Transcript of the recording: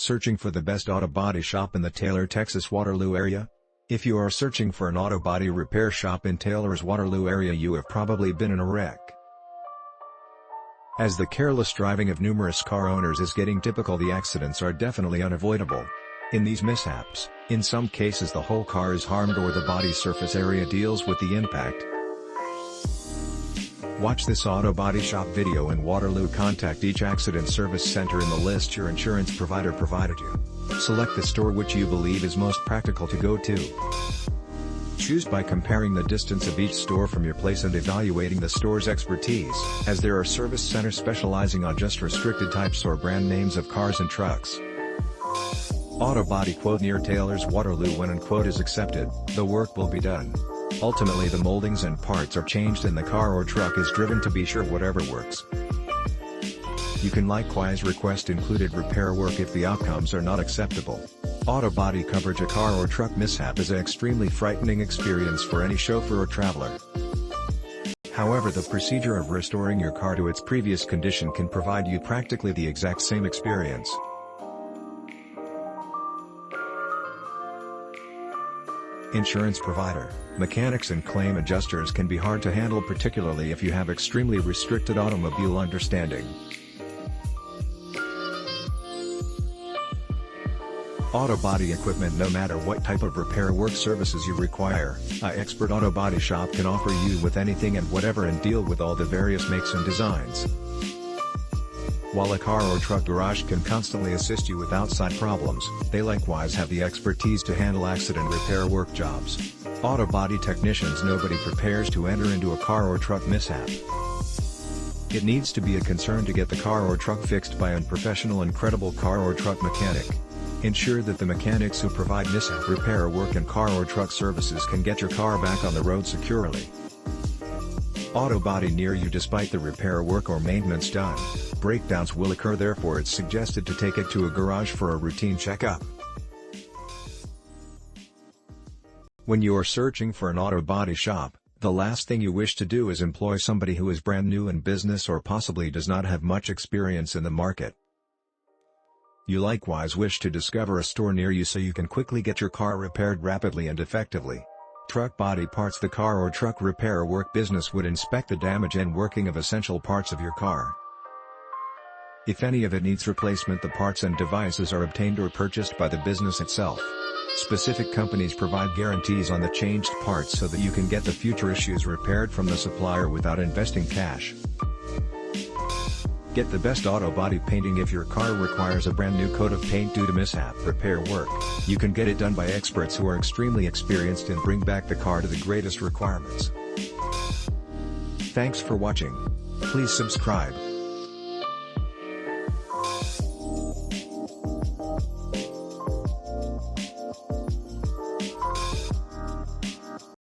Searching for the best auto body shop in the Taylor, Texas Waterloo area? If you are searching for an auto body repair shop in Taylor's Waterloo area, you have probably been in a wreck. As the careless driving of numerous car owners is getting typical, the accidents are definitely unavoidable. In these mishaps, in some cases the whole car is harmed or the body surface area deals with the impact. Watch this auto body shop video in Waterloo. Contact each accident service center in the list your insurance provider provided you. Select the store which you believe is most practical to go to. Choose by comparing the distance of each store from your place and evaluating the store's expertise, as there are service centers specializing on just restricted types or brand names of cars and trucks. Auto body quote near Taylor's Waterloo. When a quote is accepted, the work will be done. Ultimately, the moldings and parts are changed and the car or truck is driven to be sure whatever works. You can likewise request included repair work if the outcomes are not acceptable. Auto body coverage. A car or truck mishap is an extremely frightening experience for any chauffeur or traveler. However, the procedure of restoring your car to its previous condition can provide you practically the exact same experience. Insurance provider, mechanics and claim adjusters can be hard to handle, particularly if you have extremely restricted automobile understanding. Auto body equipment. No matter what type of repair work services you require, an expert auto body shop can offer you with anything and whatever and deal with all the various makes and designs. While a car or truck garage can constantly assist you with outside problems, they likewise have the expertise to handle accident repair work jobs. Auto body technicians. Nobody prepares to enter into a car or truck mishap. It needs to be a concern to get the car or truck fixed by an unprofessional and credible car or truck mechanic. Ensure that the mechanics who provide mishap repair work and car or truck services can get your car back on the road securely. Auto body near you. Despite the repair work or maintenance done, breakdowns will occur, therefore it's suggested to take it to a garage for a routine checkup. When you are searching for an auto body shop, the last thing you wish to do is employ somebody who is brand new in business or possibly does not have much experience in the market. You likewise wish to discover a store near you so you can quickly get your car repaired rapidly and effectively. Truck body parts. The car or truck repair work business would inspect the damage and working of essential parts of your car. If any of it needs replacement, the parts and devices are obtained or purchased by the business itself. Specific companies provide guarantees on the changed parts so that you can get the future issues repaired from the supplier without investing cash. Get the best auto body painting. If your car requires a brand new coat of paint due to mishap repair work, you can get it done by experts who are extremely experienced and bring back the car to the greatest requirements. Thanks for watching. Please subscribe.